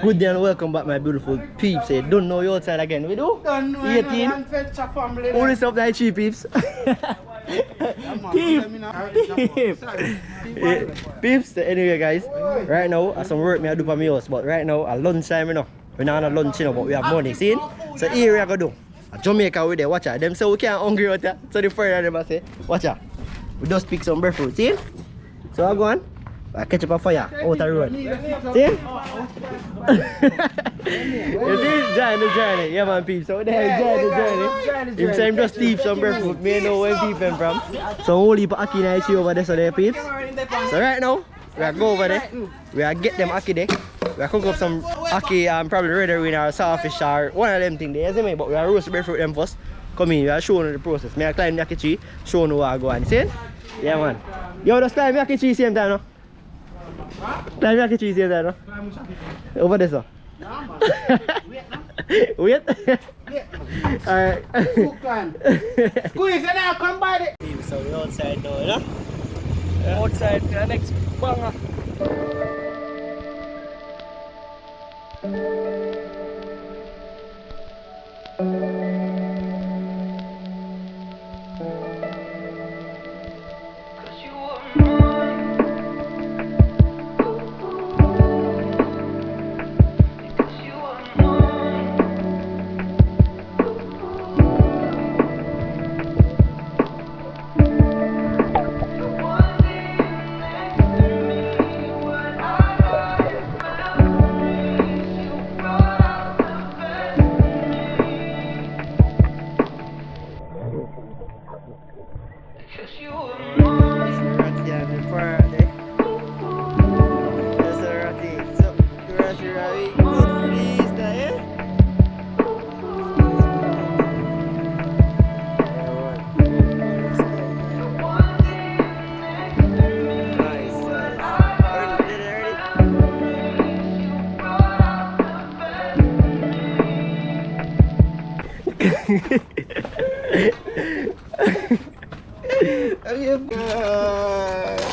Good day and welcome back, my beautiful peeps. Hey, don't know you outside again. We do? Don't know 18. Only stuff like cheap peeps. Peeps. Anyway, guys, right now, some work me I do for my house, but right now, at lunchtime, you know. We're not on lunch, you know, but we have money. See? So here we are going to do. Jamaica with there, watch out. Them say we can't hungry out there. So the further them say, watch out. We just pick some breadfruit, see? So I go on. I catch up a fire out the road. See? You see? Join the journey. Yeah, man, peeps. So there, join the journey. If I'm just thief some breadfruit, me know where people came from. So whole heap of Ackee and Ackee over there, so there, peeps. So right now, we are go over there. We are get them Ackee there. We are cook up some Ackee and probably red wing or sawfish or one of them things there, you see me? But we are roast the breadfruit them first. Come in, we are showing you the process. Me I climb the Ackee tree, showing you what I go on. See? Yeah, man. Yo, just climb the Ackee tree same time, no? Climb the Ackee tree same time, no? Over there, sir. Wait. Alright. Squeeze and I'll come by it. So we're outside now, you know? Outside for the next banger.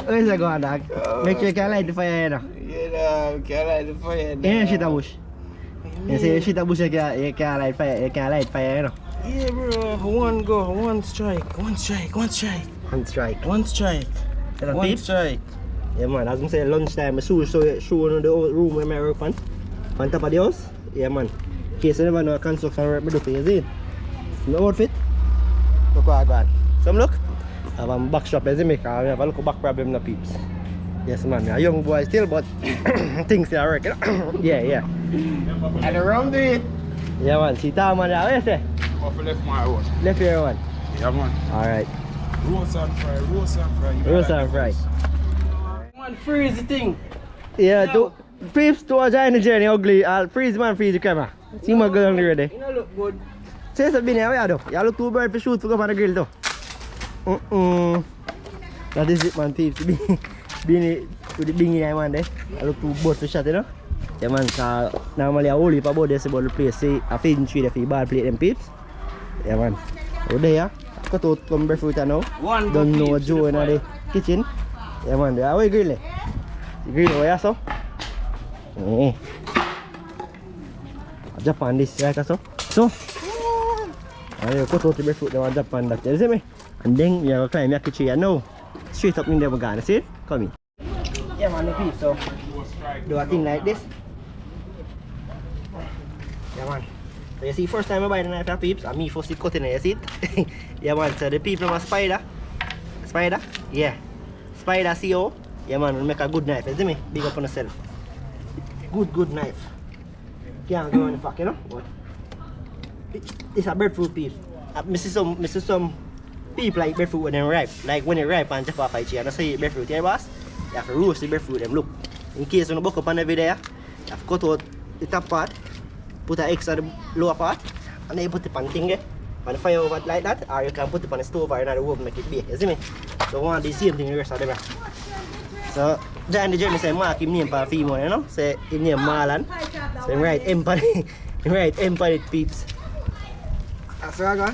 Where's that going, dog? Make sure you can light the fire, you know. Yeah, can light the fire. Yeah, shit a bush. You see, shit a bush, you can light fire, you can light fire, you know. Yeah, bro. One go, one strike. One strike. One strike. One strike. One strike. Yeah, man, as I say, lunchtime, I show you the room where I work on top of the house. Yeah, man. In case you never know construction work, I do for you, see? My outfit. Look what I got. Some look. I have a back strap, you see me? I have a little back problem, no peeps. Yes, man. I'm a young boy still, but things are working. Yeah. And around it. Yeah, man. See, Tom, man, where you say? Off left my one. Left here, one. Yeah, man. Alright. Roast and fry. Roast and fry. Man, freeze the thing. Yeah, to peeps to join the journey ugly. I'll freeze man, freeze the camera. See my girl on the ready. You don't look good. Say something here, where you do? You look too bird for shoot to go on the grill too. That is it, man, peeps. Being with the bingy man there. I look too boat for shot, you know? Yeah, man, so normally I hold you about this about the place. See, I feed tree if you bad plate them peeps. Yeah, man. Over there, cut out some breadfruit now. Don't know what Joe in the kitchen. Yeah, man, how are you grilling? You grill over here, so? Yeah. Japan this, right, so? So, I cut out the breadfruit now and Japan that, you see me? And then you climb your kitchen now. Straight up in there, we're gonna see it? Come in. Yeah, man, the piece, so do a thing like this. Yeah, man. So you see, first time I buy the knife for peeps, and me first cutting it, you see it? Yeah, man, so the people have a spider. Spider? Yeah. Spider CO. Yeah, man, will make a good knife, you see me? Big up on yourself. Good knife. Can't go on the fuck, you know? But it's a breadfruit piece. I see some people like breadfruit when they're ripe. Like when they're ripe and just off I and I say breadfruit here, boss. You have to roast the breadfruit them. Look. In case you don't buck up on the video, you have to cut out the top part, put an X on the lower part, and then you put it on the thing there. On the fire over like that, or you can put it on the stove or another oven make it bake. You see me? So want the same thing the rest of them. So John the journey say mark him name for female, you know? Say his name Marlon. So him write Empire. Him write Empire peeps. That's where I go.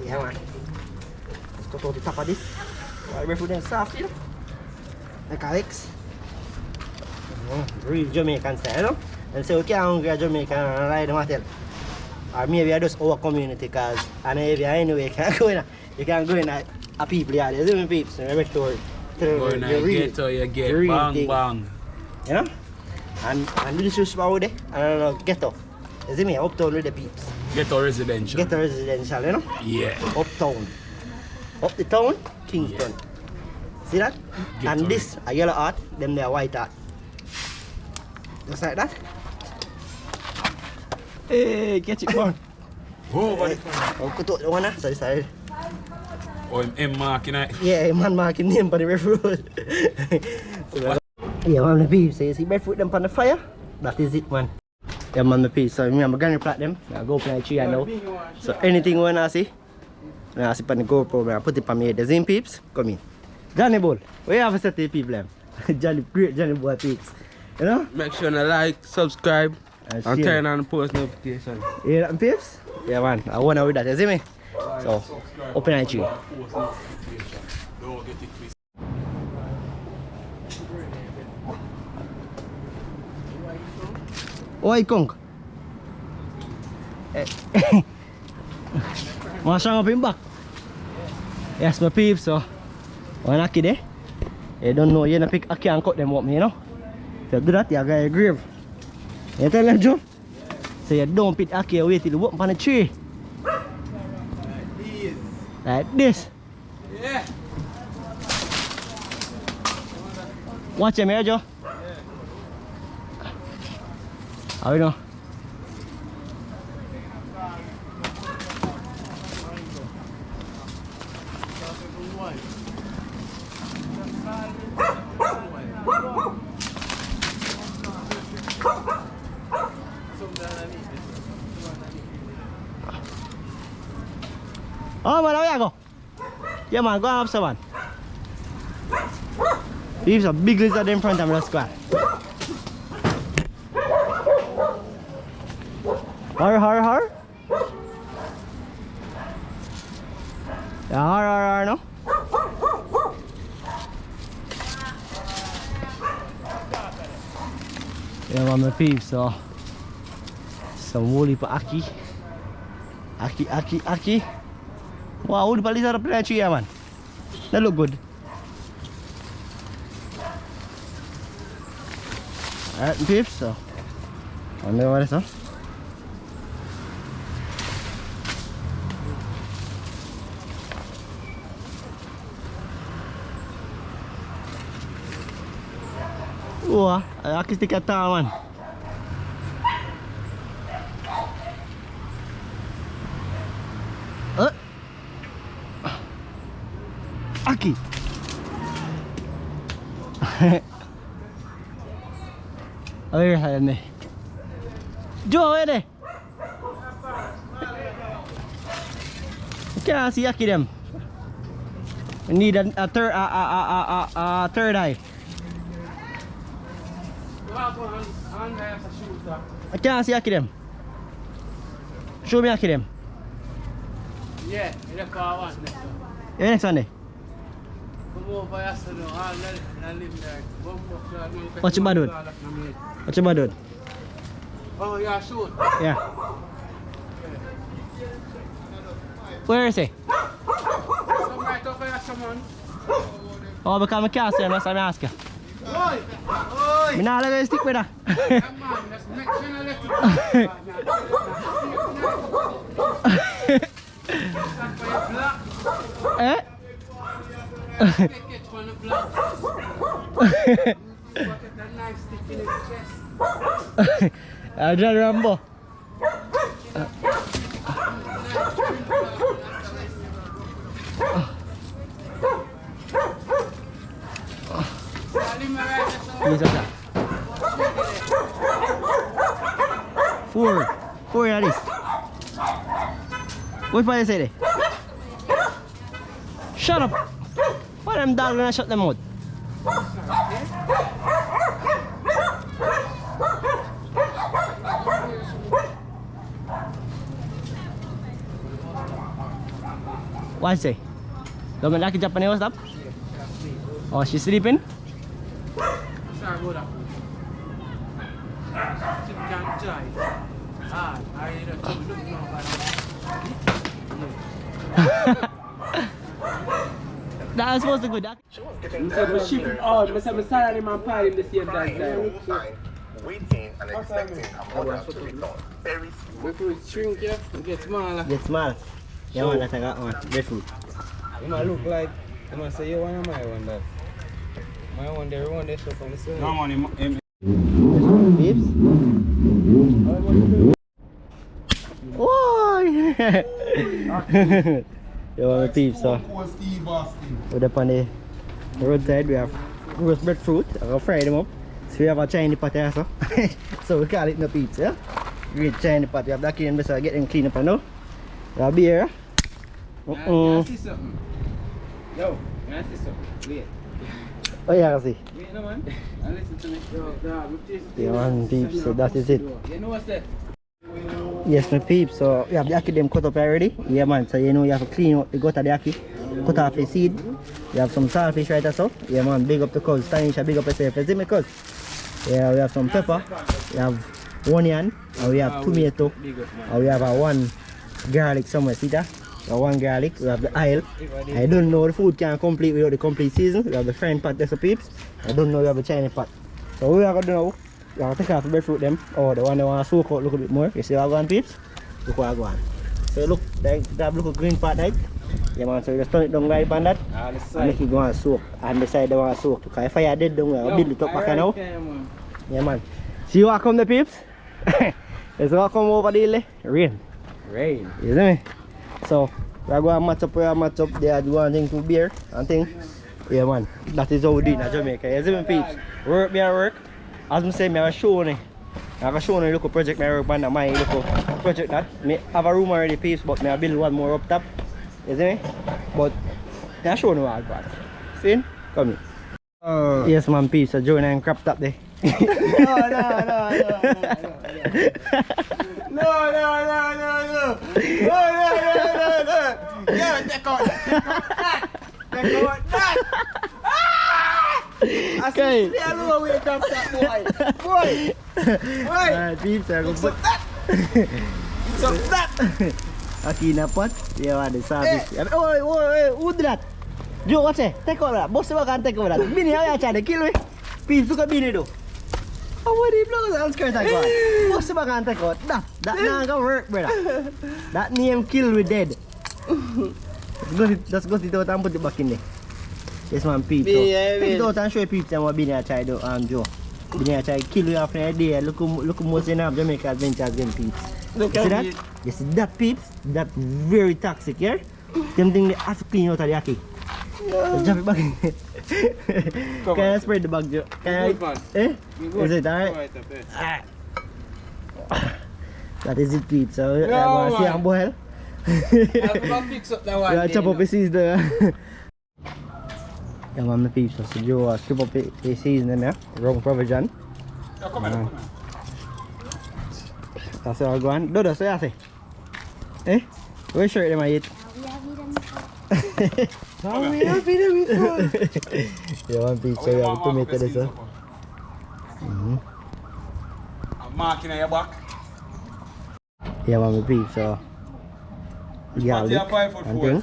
Yeah, man. Let's cut out the top of this. While breadfruit them soft, you know? Like Alex. Real Jamaican style, you know? And so we can't hungry Jamaican and lie them hotel. Or maybe I just our community cause and if you anyway you can't go in a people yard. You see me peeps, you make sure Go in a ghetto, you get bang thing. bang. You know? And this is about there and ghetto. You see me? Uptown with the peeps. Ghetto residential. Ghetto residential, you know? Yeah. Uptown. Up the town, Kingston. See that? Ghetto. And this a yellow heart, them they are white heart. Just like that. Hey, get it on. Oh, what the fuck? Oh, kutuk the one ah. Sorry. Oh, M marking it. Yeah, man marking name for the breadfruit. Yeah, man, the peeps. So you see breadfruit them on the fire? That is it, man. Yeah, man, the peeps. So I'm gonna plant them. I go plant tree now. So anything you wanna see, I see on the GoPro. I put it on me. The same peeps, come in. Johnny Bull, where you have a set of people them? Johnny, great Johnny Boy peeps. You know? Make sure to like, subscribe, and turn on the post notification. You know peeps? Yeah, man. I wanna with that. You see me? So open the tree. Oi, Kong. Masang up in back. Yes, my peeps. So, one Ackee there. You don't know, you don't pick Ackee and cut them up, you know. If you do that, you got a grave. You tell them, Joe? So you don't pick Ackee, wait till you walk on the tree. Like this. Yeah. Watch him here, Joe. How you know? Oh man, how you go? Yeah man, go and have someone. Leave a big lizard in front of me, let's go. Har. Yeah, har, no? Yeah man, my peeps, so some woolly for Ackee. Ackee. Wow, woolly for lizard up in the tree, yeah man. That look good. Alright peeps, so I know what it is, huh? Wah, Ackee stick at man. Ackee. Where are they? Joe, where are they? I can't see Ackee them. We need a third eye. I can't see Ackee them. Show me Ackee them. Yeah, the car one. Yeah, next one there. Come over yesterday, I live there. What's your bad? What's your bad? Oh, yeah, soon. Yeah. Where is he? Some right over here, someone. Oh, because I can't see him, that's what I'm asking. Oi! Oi! I'm not going to stick with that. Come on, let's make sure to let it go. Eh? Take it from the block. Got a knife stick in his chest. John Rambo. Four at least. What do you say there? Shut up! Why them dogs gonna shut them out? What say? Don't like Japanese stop? Oh, she's sleeping? That was supposed to go. That. Waiting and expecting a mother to return. Very soon. Breadfruit shrink, yeah, it gets smaller. Get small. Yeah, man, that's I got one. Breadfruit. You might look like, you might say you want my one that. My one there, one there, so from the side. No money, Peeps. Oh! Yo, peeps, so we're up on the roadside. We have roast breadfruit. I'm gonna fry them up. So we have a Chinese pot here, so. So we call it no peeps, yeah? Great Chinese pot. We have that in, so I get them clean up now. We have beer. I see something. Yo, I see something. Wait. Oh yeah, I see. Wait, no man. And listen to me. Yeah, man, peeps, so that is it. You know what's that? Yes, my peeps, so we have the ackee them cut up already. Yeah, man, so you know you have to clean up the gut of the ackee. Cut off the seed. You have some saltfish right so. Yeah, man, big up the cuz. Tanisha, big up yourself. You see me, cuz? Yeah, we have some pepper. We have onion. And we have tomato. And we have one garlic somewhere. See that? One garlic. We have the oil. I don't know the food can complete without the complete season. We have the frying pot there, so peeps. I don't know we have a Chinese pot. So what we are going to do now, we are going to take off the breadfruit them. Oh, the one that want to soak out a little bit more. You see what I go on, peeps? Look what I go on. So look, that look a green part, right? Yeah, man, so you just turn it down right on that. And make it go and soak. And the side they want to soak. Because if I did down, I'll build it up back now. Yeah, man. See what come the peeps? Let's go come over the rain. Rain. You see me? So, we're going to match up, they are doing thing to beer and thing. Yeah, man. That is how we do it in Jamaica. You see me, peeps? Work, me work. As I say, I have shown you. I have shown you look at project I work on my local project that. I have a room already, peeps, but I build one more up top. You see me? But I show you all that. See? Come here. Yes, man, peeps. So join and crop top there. No. Yeah, take out that. Take out that. I see a little way come that boy. Boy. Peeps, I go put that. So that. Ackee na pot. Yeah, man, the service. Oh, who did that? Joe, what's it? Take over that. Boss, you can't take over that. Bini, how you trying to kill me? Peeps, look at Bini though. How would he blow the skirt like that? Boss, you can't take out that. That not gonna work, brother. That name kill we dead. Let's go it out and put it back in there. Yes, man, peeps. So, take it out and show peeps them what Bini try to do, Joe. Bini try to kill you after a day. Look most in Jamaica adventures them, peeps. Look you see that? You see that, peeps? That very toxic, yeah? Them thing they have to clean out of the ackee. Let's jump it back in. Can I spread the bag, Joe? Can I? Eh? Is it alright? That is it, peeps. So, I'm going to see I'm boil. I'm going to fix up that one. Yeah, chop up the season. Yeah, man, the peeps. So, Joe, chop up the season, yeah? Wrong provision. Come on. That's how I go on. Dodo, so you say? Eh? Where shirt them I eat? Now we have it before. Yeah, one piece, so you have tomato this, sir. I'm marking on your back. Yeah, one piece, so. Garlic and thing.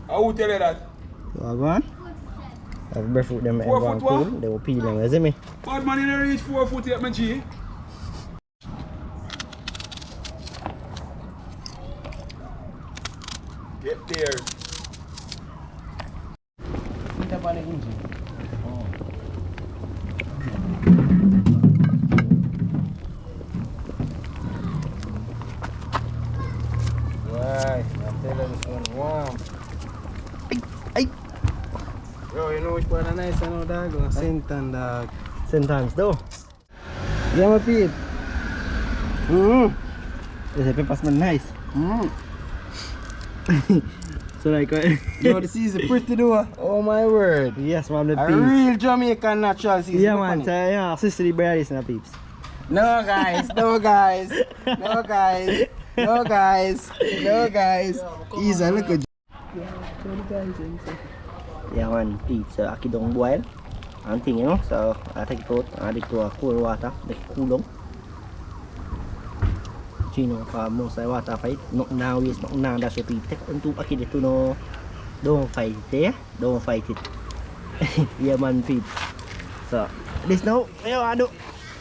I will tell you that. So I go on. I have breadfruit them and go cool. They will peel them, you see me? Bad man in the reach 4 foot yet, my G. Get there. Right, I'm telling this one warm. Ay! Yo, you know which one is nice and all dog? Sentan dog. Sentence though. Yeah, my peep. This pepper smell nice. So like, yo, the season pretty though. Oh my word. Yes, man, the A peeps. real Jamaican natural season. Yeah, man, so yeah, sister the bread is na peeps. No guys, no guys, no guys, no guys, no guys. He's a little. Yeah, man, peeps. Ackee don't boil. And thing, you know, so I take it out, add it to a cool water, make it cool down. Chino for most I water fight. Not now is not now that's your people. Take on to Ackee to no. Don't fight it there. Don't fight it. Yeah man peeps. So this now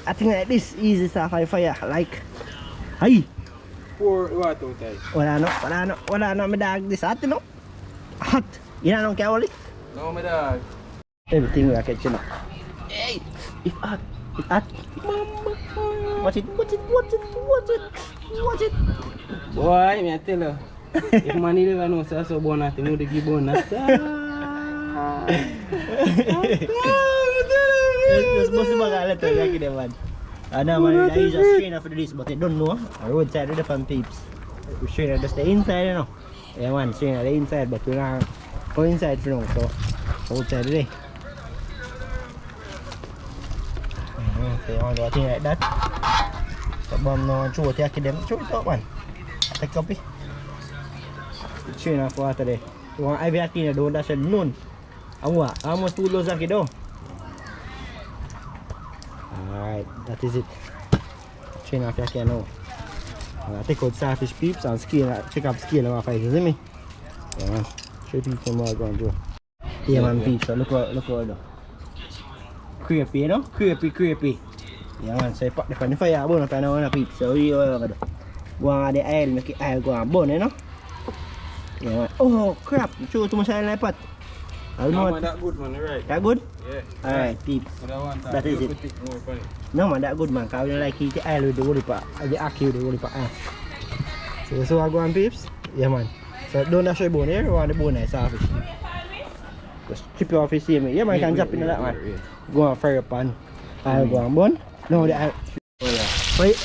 I think like this easy stuff fire like hey. Pour water out there. Wala no my dog this hot no. Hot. You know Caroli? No, my dog. Everything we are catching up. Hey, it's hot. It's hot. Mama, watch it. Boy, me tell you. If money never know so bonus, you know they give bonus. It's possible that I like it man. I know man, I use a strainer for this, but I don't know. I roadside with the fun peeps. Strainer just the inside, you know. Yeah man, strainer the inside, but we not go inside for now, so outside today. Okay, I want to do a thing like that. The bomb no show it to them. Show it up man. Take a copy. Strainer for water today. You want Ivy Ackee do that noon. Awa, almost 2 loads of kiddo. Alright, that is it. Chain off Ackee now. Take out starfish peeps and scale, check up scale and fight, you see me? Yeah man, show people more going to do. Yeah man peeps, so look what do. Creepy, you know? Creepy. Yeah man, so you put the pan fire burn up and now peeps, so you do. Go on the aisle, make the aisle go on burn, you know? Yeah man, oh crap, show too much oil like pot. I don't know what. That good man, right? That good? Yeah. Alright, peeps. That is it. More No man, that good man, because I don't like eat the oil with the woolly pot, the Ackee with the woolly pot. So I go on peeps? Yeah man. So don't dash your bone here, you want the bone nice off it. Just chip it off his same. Yeah man, you can drop into that man. Go on fire pan. I'll go on bone. No, the oil. Wait,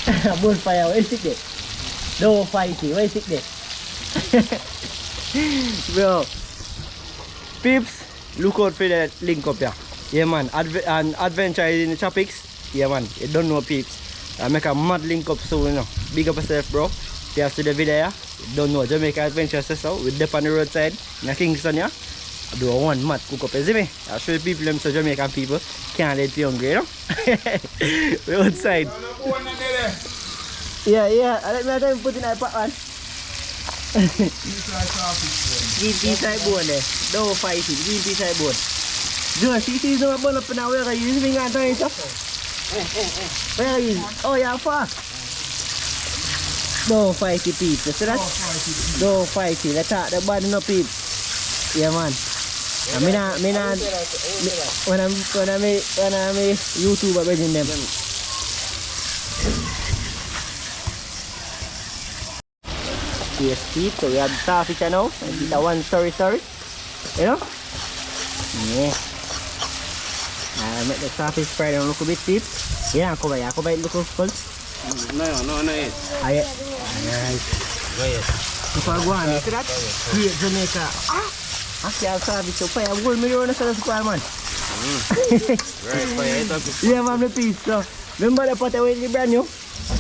bone fire, where is it there? Don't fight it, where is it there? Bro. Peeps, look out for that link up here. Yeah man, adventure in the tropics. Yeah man, you don't know peeps. I make a mad link up soon, you know. Big up yourself bro. If you have to the video, you don't know Jamaica adventure so with dip on the roadside in Kingston, yeah. I do one mad cook up, you see me? I'll show people them so Jamaican people can't let you hungry, you know. We're outside. Yeah, I let me put in that pot man. Green pea side bone there. Don't fight it. Green pea side bone. Joe, see no bone up now. Where are you? Using that time, sir? Where are you? Oh, you're fast. Don't fight it, peeps. You see that? Don't fight it. Let's talk the body no peeps. Yeah, man. When I'm YouTuber begging them. Yes, peeps, so we have starfish now. And it's a 1 story. You know? Yeah. Make the starfish fry down a little bit, peeps. Yeah, come by it look full. No, yet. Alright. If I go on, you see that? Great Jamaica. I can't starfish, so fire. I'm going to the square, man. Right, fire. Yeah, man, the piece. So, remember the pot away the brand new?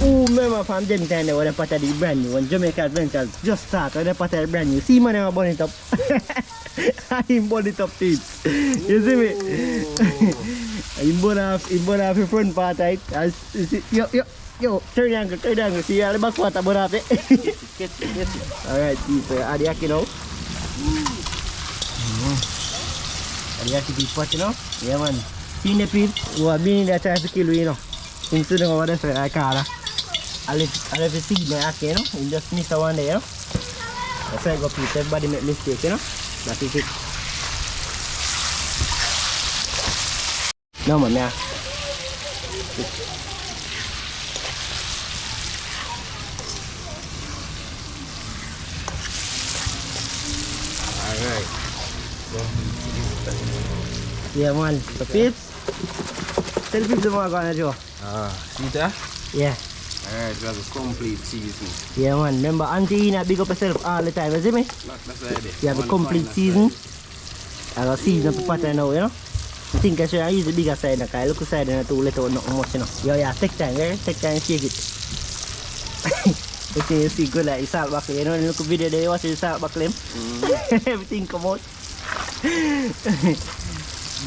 Oh, remember from them time when the pot of the brand new, when Jamaica Adventures just start, when the pot of the brand new. See man, I'm burn it up. I'm burn it up, peeps. You see me? I'm burn off the front part, right? Yo, turn the angle. See, all the back part, burn off it. Alright, peeps, add the Ackee now. Add the Ackee deep pot, you know? Yeah, man. See the peeps who have been in there trying to kill you, you know? Instead of what I call it. I'll let you see my Ackee, you know? You just miss one day, you know? That's why I go peeps. Everybody make mistakes, you know? That is it. No man, yeah. Alright. Yeah man, so peeps. Tell peeps the more gonna do. See that? Yeah. Alright, we have a complete season. Yeah man, remember Auntie Ina big up herself all the time, you see me? That's the idea. You have a complete season. I got season up pattern now, you know? I think I should use the bigger side, because I look side and I too little not much, you know. Yeah, take time, yeah? Take time and shake it. Okay, you see good like the salt buckle, you know, look at the video there, you watch the salt buckle him. Everything come out.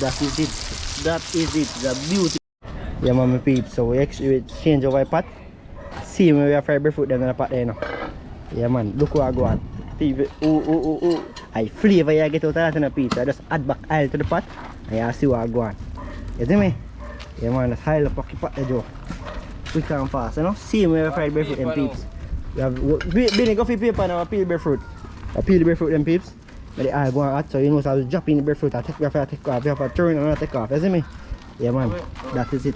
That is it, the beauty. Yeah, mommy peeps, so we exchange our pot. see when we have fried breadfruit them in the pot there, you know. Yeah, man. Look what I go on. Ooh. I flavor you get out of that in a pizza. I just add back oil to the pot and you see what I go on. You see me? Yeah, man. That's oil up the pot there, Joe. Quick and fast, you know. See when we have fried breadfruit them peeps. We have been coffee paper now. I peel the breadfruit. I peel the breadfruit them peeps. But the oil go on hot, so you know, so I'll drop in the breadfruit. I take off. You have to turn and I take off. You see me? Yeah, man. That is it.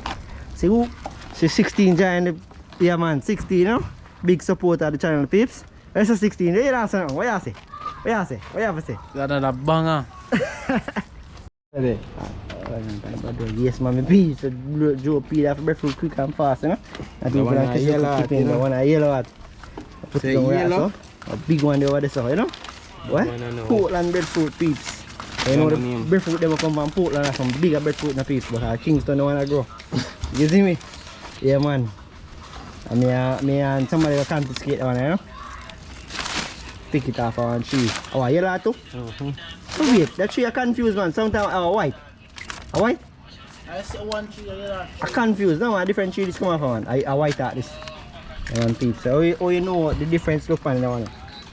See who? See 16 giant. Yeah, man. 16, you know. Big supporter of the channel peeps. Where's the 16? What you say? What you say? What you say? What you have to say? That a banger. Yes, man. My peeps. Joe peel off breadfruit quick and fast, you know. I think one a yellow hat, you know. The one a yellow hat. Put Say it down yellow? there, so. A big one there over there, so, you know. What? Portland breadfruit peeps. You know the breadfruit they will come from Portland. Some bigger breadfruit in the peeps, but Kingston don't wanna grow. You see me? Yeah, man. And me and somebody will confiscate that one, you know. Pick it off on tree. Oh, yellow too? So wait, that tree are confused, man. Sometimes white. A white? I see one tree yellow. I confused. No, a different tree this come off one. I white at this. One peeps. So you know what the difference look on that one.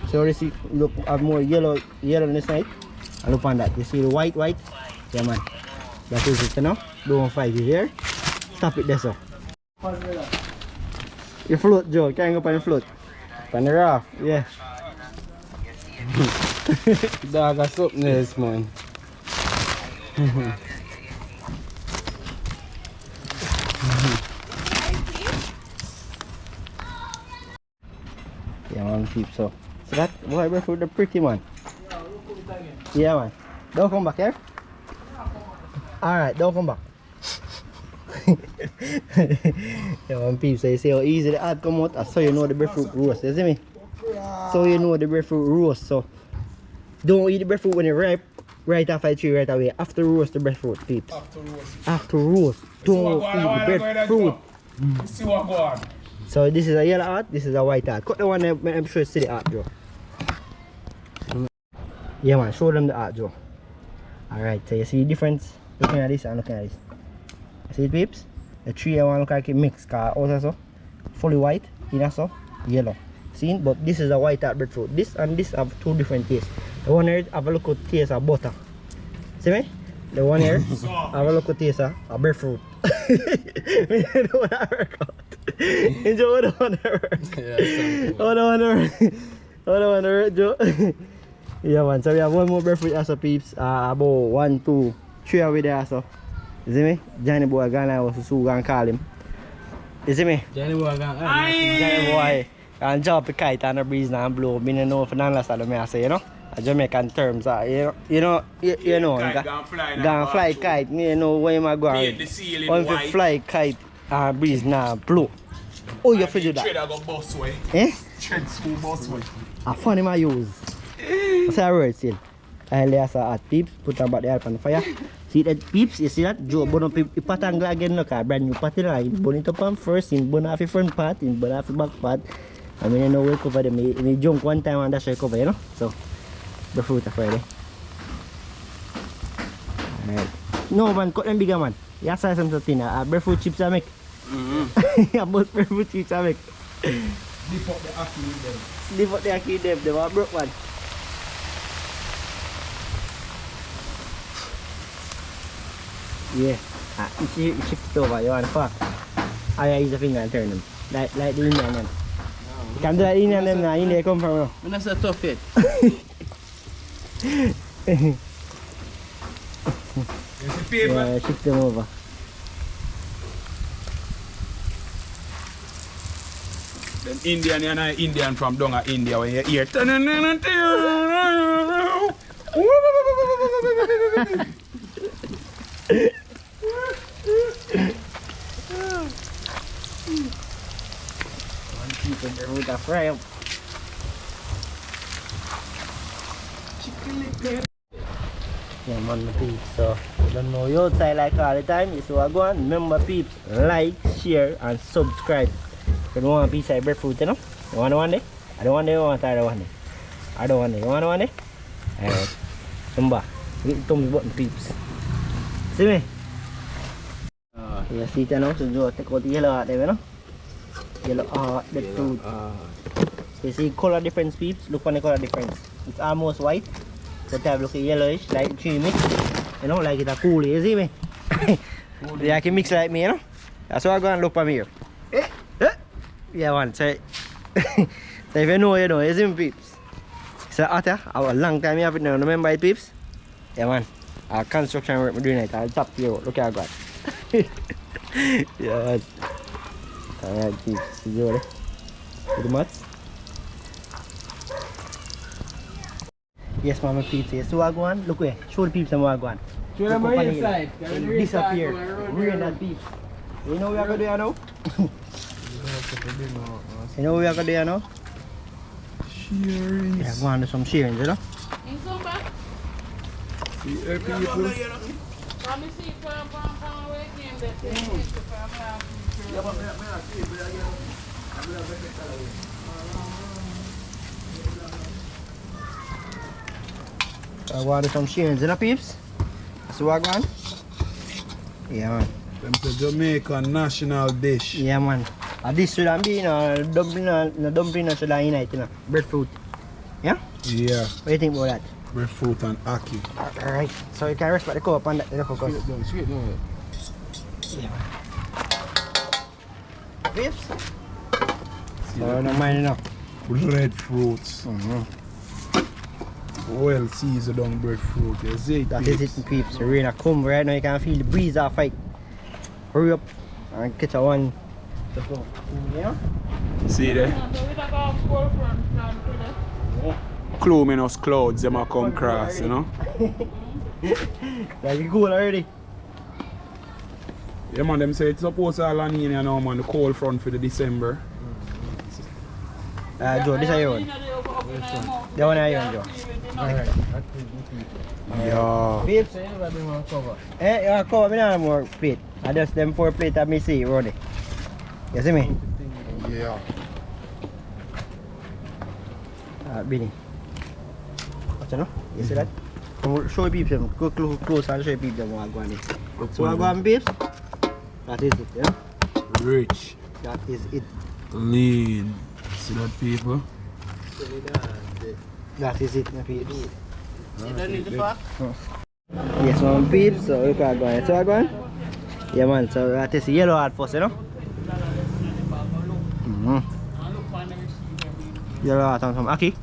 So you see, look, have more yellow on this side. And look on that. You see the white? Yeah, man. That is it, you know. Don't fight it here. Stop it there, so. You float, Joe. Can you go on the float? On the raft, yeah. Dog a something else, man. Yeah, man, peeps. So that boy breadfruit the pretty man. Yeah, man. Don't come back here. Alright, don't come back. Yeah, man, peeps. So you see how easy the ad come out. So you know the breadfruit roast. You see me? So you know the breadfruit roast. So don't eat the breadfruit when it's ripe. Right after the tree, right away. After roast the breadfruit, peeps. After roast. Don't eat the breadfruit. See what go on. So this is a yellow heart, this is a white heart. Cut the one that I'm sure you see the heart, Joe. Yeah, man, show them the heart, Joe. Alright, so you see the difference looking at this and looking at this. See it, peeps? The tree I want to look like it mixed, because also fully white, in also yellow. See? But this is a white heart breadfruit. This and this have two different tastes. The one here have a look at taste of butter. See me? The one here have a look at taste of breadfruit. I don't want to work out. Enjoy what I want to work. Yeah, what I want to work. What I want to work, Joe. Yeah, man. So we have one more breadfruit also, peeps. About 1, 2, 3 over there also. You see me? Johnny boy gonna was so gonna call him. You see me? Johnny boy gone. Johnny boy can jump a kite and a breeze now and blow. Me no know for none less than me I say, you know. A Jamaican terms, you know, gonna fly kite. You know where you go and once you fly kite and breeze now blow. Oh, you feel that? Eh? A funny my use. What's that word still? I lay us at peeps, put them back there on the fire. See that peeps, you see that? Joe burn up the pot angle again, look at brand new pot in line. Burn it up on first, in burn off the front part, in burn off the back part. I mean, you know, we cover them. We jump one time and that's why I cover, you know? So, the fruit are Friday. Alright. No, man, cut them bigger, man. You say something, breadfruit chips I make. Yeah, both breadfruit chips I make. Lift up the Ackee with them. Lift up the Ackee them, they were broke, man. Yeah, you shift it over, you want to fuck. I use the finger and turn them. Like the Indian them. You can do that Indian them now, India come from now. I'm not so tough yet. Yeah, shift them over. Them Indian and I Indian from down at India when you hear. With a fry up. Yeah, man, the peeps. So, you don't know you outside like all the time. You see what go on. Remember, peeps, like, share, and subscribe. You don't want a piece of breadfruit, you know? You want one day? I don't want it, you want I don't want it. I don't want it. You want one day? Alright. Remember, hit the thumbs button, peeps. See me? You see it now, so Joe take out the yellow out there, you know? Yellow heart, breadfruit. So you see color difference, peeps. Look on the color difference. It's almost white, but have look yellowish, like creamy. You know, like it's a cool, you see me? Yeah, I can mix like me, you know. That's why I go and look for me here. Yeah, one. So, so if you know, you know. You see me, peeps? It's a hotter. A long time you have it now. Remember it, peeps? Yeah, man. Our construction work we're doing it. I'll top you. Look at God. Yeah, man. Alright, peeps. See you there. With the mats. Yes, mama, peeps. Yes, so I go on. Look where. Show the peeps and what I go on. Show them on your side. Disappear. We're in that peeps. You know what we are going to do now? You know what we are going to do now? Shearings. Yeah, go on to some shearings, you know? In some back? See here people. Let me see from away again that they need to from I go on to some shearings, you know, peeps? So what I go on? Yeah, man. Them say Jamaican national dish. Yeah, man. This should be dumpling should unite, you know. Breadfruit. Yeah? Yeah. What do you think about that? Breadfruit and ackee. Alright. So you can respect the cup and the focus. Straight down. Yeah, man. Peeps? So don't mind, you know. Breadfruits. Well seasoned on breadfruit. You see it, That peeps? is it, peeps. The rain a come right now. You can feel the breeze off fight. Hurry up and catch a one. Just go. You know? See there? Luminous clouds, them a come cross, you know? Like you cool already. Yeah man, them say it's supposed to all on in now man, the cold front for the December. Joe, this is your one. The one I own, Joe. Yeah. Peeps? Eh, you cover me now more plate. I just them 4 plates that me see running. You see me? Yeah. Benny. What's that? You see that? Come show peeps them. Go close and show peeps them what I go on. So I go on peeps. That is it, yeah? Rich. That is it. Lean. See that people? That is it, my peeps. Yes, man, peeps. So look at going. So I go on. Yeah, man. So that is yellow heart first, you know. Yellow heart and some Ackee.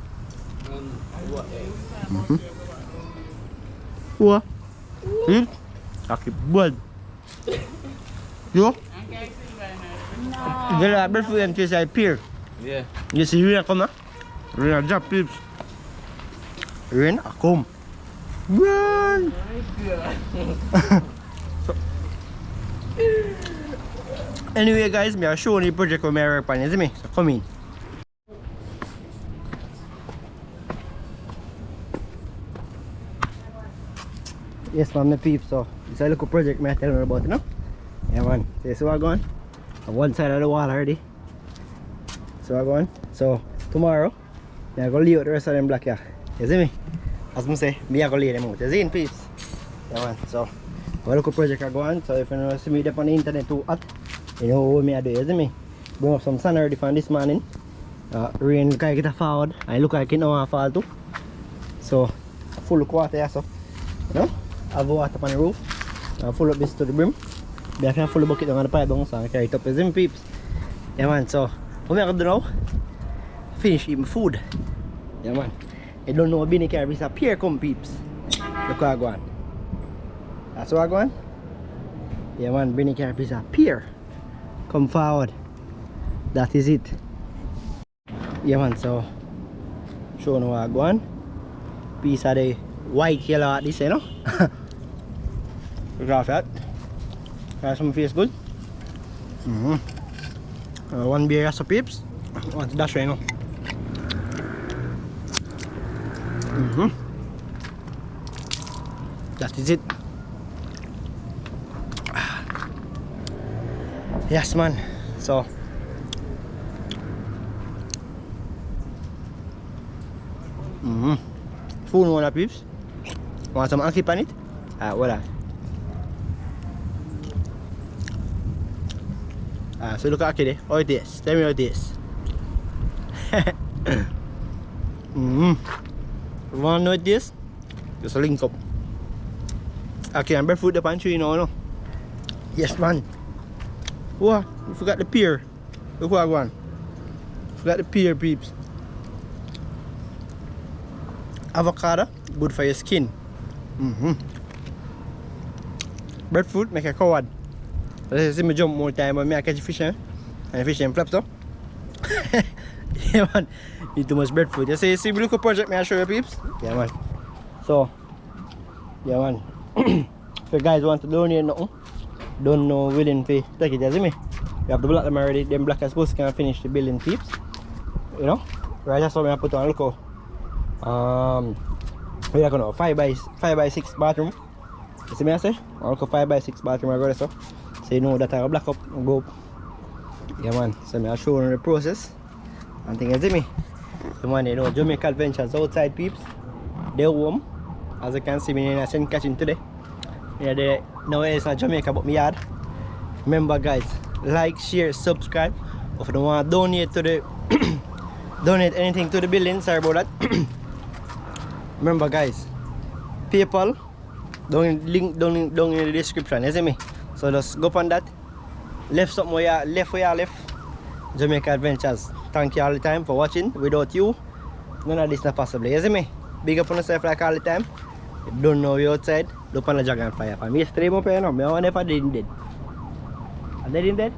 What? Ackee blood. You? Yellow heart breadfruit and taste like pear. Yeah. You see rain come now? Rain a drop, peeps. Rain a come. Run! Anyway guys, me are showing the project where I work on, you see me? So come in. Yes man, my peeps, so it's a little project I tell you about, you know? Yeah man, so what going on one side of the wall already. So what going on? So tomorrow, I'm going to leave out the rest of them black here. You see me? As I say, I'm going to lay them out. You see in peeps? Yeah man, so a little project I go on, so if you want to see me up on the internet too hot, you know what I do, you see me? Bring up some sun already from this morning. Rain look like it forward, and look like it now fall too. So full of water here, so you know, I have water on the roof. I full up this to the brim. I can full the bucket down on the pipe down, so I carry it up. You see me peeps? Yeah man, so what I'm going to do now? Finish eating food. Yeah man. I don't know what Benny carry, it's a pear come peeps. Look what I go on. That's what I go on? Yeah man, Benny carry is a pear. Come forward. That is it. Yeah man, so show now what I go on. Piece of the white yellow at this, you know? Look at that. Got some face good. One beer so peeps. Want to dash right now. That is it. Yes man. So food one peeps. Want some Ackee on it? Voilà. So look at Ackee there. How it is? Tell me how it is. You wanna know what it is? Just a link up. Ackee and Breadfruit the pantry, you know, no? Yes, man. What? You forgot the pear. Look what I want. Forgot the pear, peeps. Avocado, good for your skin. Breadfruit make a coward. Let's see me jump more time, but me I catch fish, and fish and flaps up. Yeah, man. Eat too much breadfruit. You see me look at project me I show you, peeps. Yeah, man. So, yeah, man. If you guys want to donate nothing, don't know willing to take it, you see me? We have to block them already. Them black are supposed to can finish the building, peeps. You know? Right, that's what I put on. Look how. We are gonna 5x6 bathroom. You see me I say? I'll go 5x6 bathroom I got so. So you know that I black up and go up. Yeah, man. So I'll show you the process. And thing you see me? The man, you know, Jamaica Adventures outside, peeps. They're warm. As you can see me in a sun catching today. Yeah, no, it's not Jamaica but my yard. Remember guys, like, share, subscribe. If you don't want to donate to the donate anything to the building, sorry about that. Remember guys, PayPal link down in the description, you see me? So just go on that. Left something where you left. Jamaica Adventures. Thank you all the time for watching. Without you, none of this not possible. You see me? Big up on yourself like all the time. You don't know you outside. Look on the dragonfly. For me, stream up here now. I never dead. Are they dead?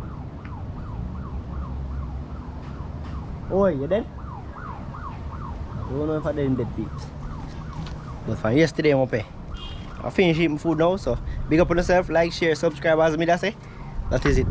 Oh, you dead? I don't know if I dead peeps. But from yesterday, I'm up here. I finished eating food now, so big up on yourself. Like, share, subscribe as me that say. That is it.